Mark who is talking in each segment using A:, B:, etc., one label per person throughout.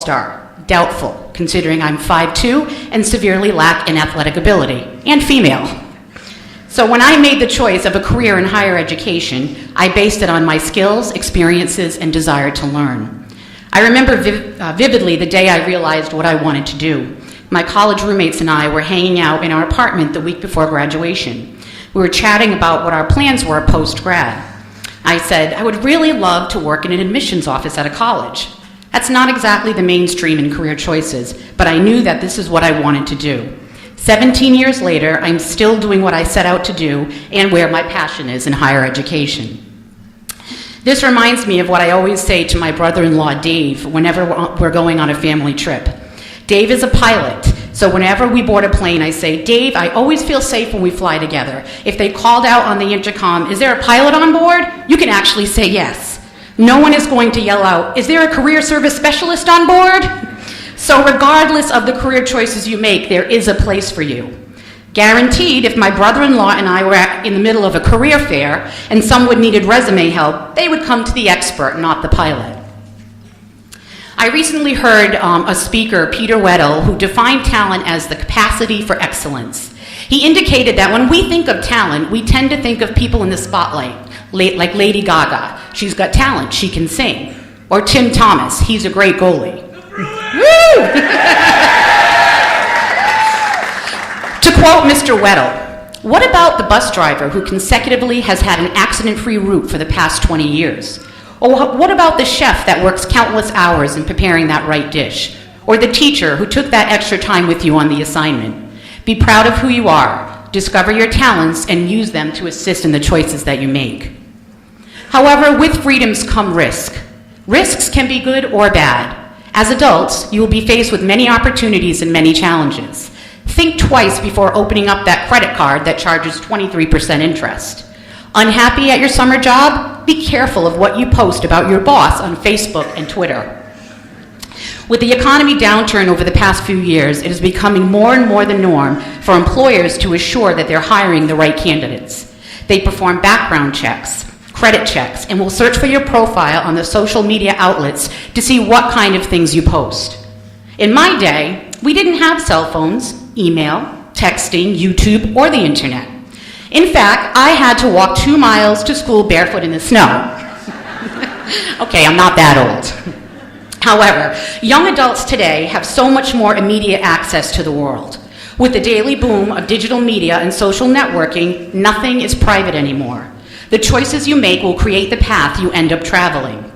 A: star. Doubtful, considering I'm 5'2" and severely lack in athletic ability, and female. So when I made the choice of a career in higher education, I based it on my skills, experiences, and desire to learn. I remember vividly the day I realized what I wanted to do. My college roommates and I were hanging out in our apartment the week before graduation. We were chatting about what our plans were post-grad. I said, I would really love to work in an admissions office at a college. That's not exactly the mainstream in career choices, but I knew that this is what I wanted to do. 17 years later, I'm still doing what I set out to do and where my passion is in higher education. This reminds me of what I always say to my brother-in-law, Dave, whenever we're going on a family trip. Dave is a pilot, so whenever we board a plane, I say, Dave, I always feel safe when we fly together. If they called out on the intercom, is there a pilot on board? You can actually say yes. No one is going to yell out, is there a career service specialist on board? So regardless of the career choices you make, there is a place for you. Guaranteed, if my brother-in-law and I were in the middle of a career fair and someone needed resume help, they would come to the expert, not the pilot. I recently heard a speaker, Peter Weddle, who defined talent as the capacity for excellence. He indicated that when we think of talent, we tend to think of people in the spotlight, like Lady Gaga. She's got talent, she can sing. Or Tim Thomas, he's a great goalie. Woo! To quote Mr. Weddle, what about the bus driver who consecutively has had an accident-free route for the past 20 years? Or what about the chef that works countless hours in preparing that right dish? Or the teacher who took that extra time with you on the assignment? Be proud of who you are, discover your talents, and use them to assist in the choices that you make. However, with freedoms come risk. Risks can be good or bad. As adults, you will be faced with many opportunities and many challenges. Think twice before opening up that credit card that charges 23% interest. Unhappy at your summer job? Be careful of what you post about your boss on Facebook and Twitter. With the economy downturn over the past few years, it is becoming more and more the norm for employers to assure that they're hiring the right candidates. They perform background checks, credit checks, and will search for your profile on the social media outlets to see what kind of things you post. In my day, we didn't have cell phones, email, texting, YouTube, or the internet. In fact, I had to walk 2 miles to school barefoot in the snow. Okay, I'm not that old. However, young adults today have so much more immediate access to the world. With the daily boom of digital media and social networking, nothing is private anymore. The choices you make will create the path you end up traveling.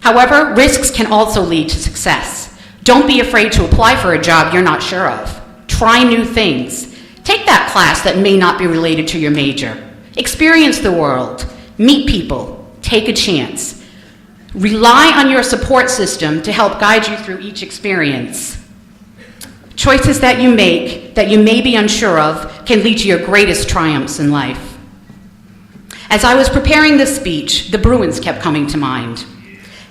A: However, risks can also lead to success. Don't be afraid to apply for a job you're not sure of. Try new things. Take that class that may not be related to your major. Experience the world. Meet people. Take a chance. Rely on your support system to help guide you through each experience. Choices that you make that you may be unsure of can lead to your greatest triumphs in life. As I was preparing this speech, the Bruins kept coming to mind.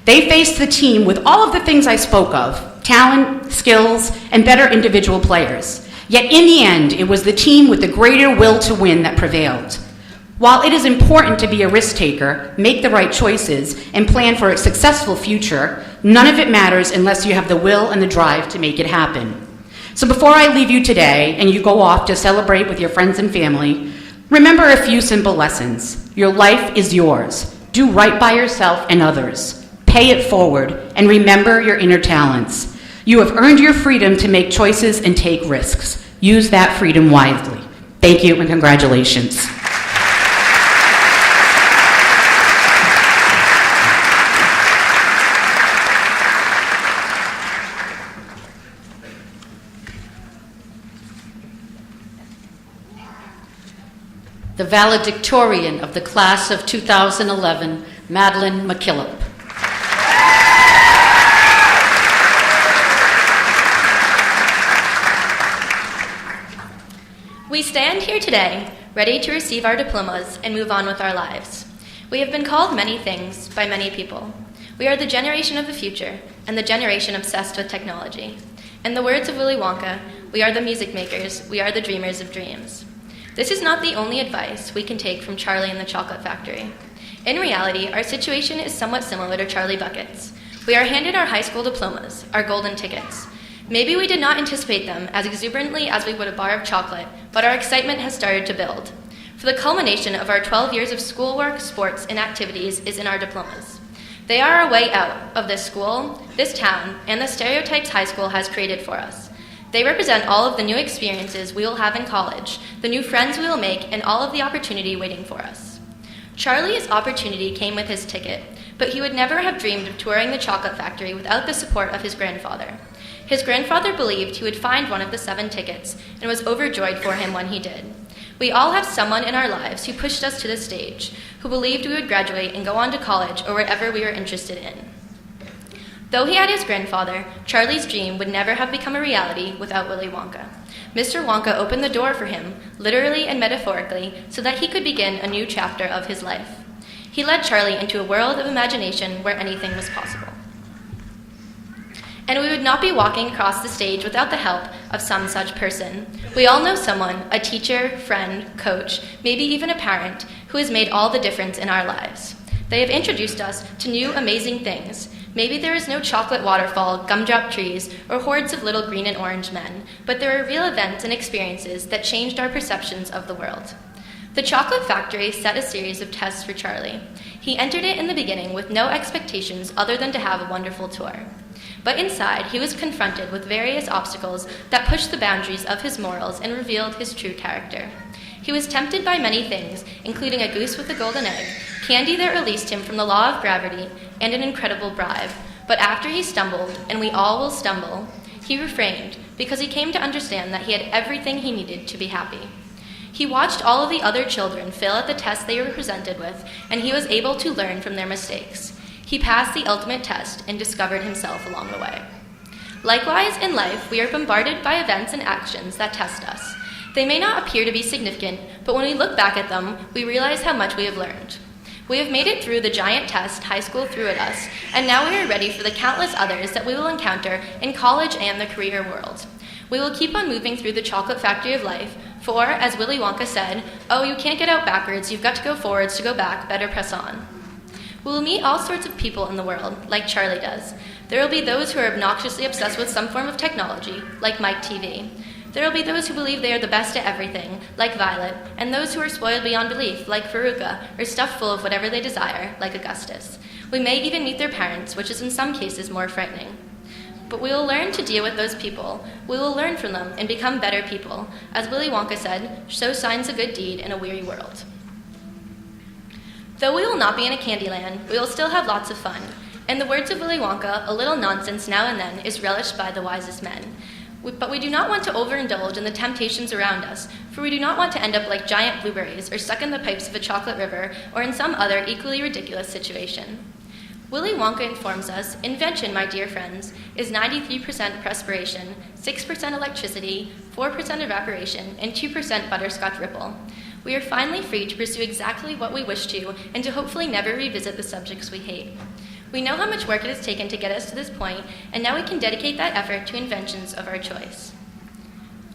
A: They faced the team with all of the things I spoke of, talent, skills, and better individual players. Yet in the end, it was the team with the greater will to win that prevailed. While it is important to be a risk taker, make the right choices, and plan for a successful future, none of it matters unless you have the will and the drive to make it happen. So before I leave you today and you go off to celebrate with your friends and family, remember a few simple lessons. Your life is yours. Do right by yourself and others. Pay it forward, and remember your inner talents. You have earned your freedom to make choices and take risks. Use that freedom wisely. Thank you and congratulations.
B: The valedictorian of the class of 2011, Madeline McKillop.
C: We stand here today, ready to receive our diplomas and move on with our lives. We have been called many things by many people. We are the generation of the future and the generation obsessed with technology. In the words of Willy Wonka, we are the music makers, we are the dreamers of dreams. This is not the only advice we can take from Charlie and the Chocolate Factory. In reality, our situation is somewhat similar to Charlie Bucket's. we are handed our high school diplomas, our golden tickets. Maybe we did not anticipate them as exuberantly as we would a bar of chocolate, but our excitement has started to build. For the culmination of our 12 years of schoolwork, sports, and activities is in our diplomas. They are our way out of this school, this town, and the stereotypes high school has created for us. They represent all of the new experiences we will have in college, the new friends we will make, and all of the opportunity waiting for us. Charlie's opportunity came with his ticket, but he would never have dreamed of touring the chocolate factory without the support of his grandfather. His grandfather believed he would find one of the 7 tickets and was overjoyed for him when he did. We all have someone in our lives who pushed us to this stage, who believed we would graduate and go on to college or whatever we were interested in. Though he had his grandfather, Charlie's dream would never have become a reality without Willy Wonka. Mr. Wonka opened the door for him, literally and metaphorically, so that he could begin a new chapter of his life. He led Charlie into a world of imagination where anything was possible. And we would not be walking across the stage without the help of some such person. We all know someone, a teacher, friend, coach, maybe even a parent, who has made all the difference in our lives. They have introduced us to new amazing things. Maybe there is no chocolate waterfall, gumdrop trees, or hordes of little green and orange men, but there are real events and experiences that changed our perceptions of the world. The chocolate factory set a series of tests for Charlie. He entered it in the beginning with no expectations other than to have a wonderful tour. But inside, he was confronted with various obstacles that pushed the boundaries of his morals and revealed his true character. He was tempted by many things, including a goose with a golden egg, candy that released him from the law of gravity, and an incredible bribe. But after he stumbled, and we all will stumble, he refrained because he came to understand that he had everything he needed to be happy. He watched all of the other children fail at the test they were presented with, and he was able to learn from their mistakes. He passed the ultimate test and discovered himself along the way. Likewise, in life, we are bombarded by events and actions that test us. They may not appear to be significant, but when we look back at them, we realize how much we have learned. We have made it through the giant test high school threw at us, and now we are ready for the countless others that we will encounter in college and the career world. We will keep on moving through the chocolate factory of life, for, as Willy Wonka said, "Oh, you can't get out backwards, you've got to go forwards to go back, better press on." We will meet all sorts of people in the world, like Charlie does. There will be those who are obnoxiously obsessed with some form of technology, like Mike TV. There will be those who believe they are the best at everything, like Violet, and those who are spoiled beyond belief, like Veruca, or stuffed full of whatever they desire, like Augustus. We may even meet their parents, which is in some cases more frightening. But we will learn to deal with those people. We will learn from them and become better people. As Willy Wonka said, "Show signs of good deed in a weary world." Though we will not be in a candy land, we will still have lots of fun. In the words of Willy Wonka, a little nonsense now and then is relished by the wisest men. But we do not want to overindulge in the temptations around us, for we do not want to end up like giant blueberries or stuck in the pipes of a chocolate river or in some other equally ridiculous situation. Willy Wonka informs us, invention, my dear friends, is 93% perspiration, 6% electricity, 4% evaporation, and 2% butterscotch ripple. We are finally free to pursue exactly what we wish to and to hopefully never revisit the subjects we hate. We know how much work it has taken to get us to this point, and now we can dedicate that effort to inventions of our choice.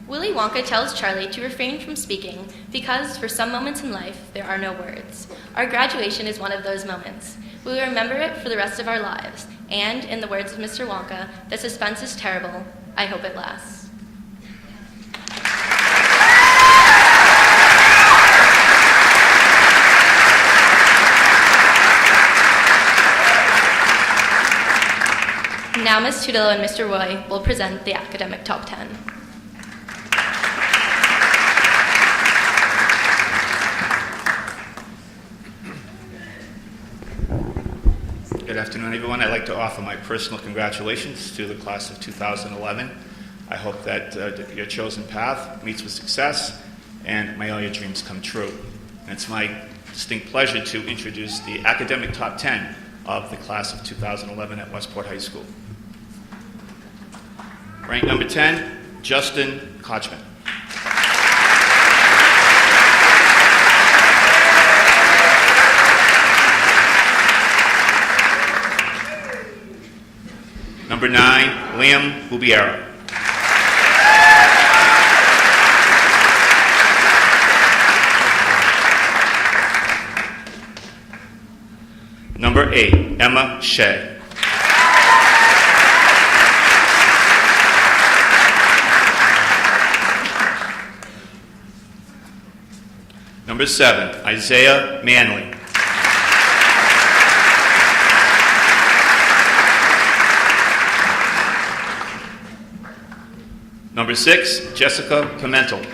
C: Willy Wonka tells Charlie to refrain from speaking because, for some moments in life, there are no words. Our graduation is one of those moments. We will remember it for the rest of our lives, and, in the words of Mr. Wonka, the suspense is terrible. I hope it lasts. Now Ms. Tudillo and Mr. Roy will present the academic top 10.
D: Good afternoon, everyone. I'd like to offer my personal congratulations to the class of 2011. I hope that your chosen path meets with success and may all your dreams come true. And it's my distinct pleasure to introduce the academic top 10 of the class of 2011 at Westport High School. Ranked number 10, Justin Kochman. Number 9, Liam Bubiera. Number 8, Emma Shea. Number 7, Isaiah Manley. Number 6, Jessica Pimentel.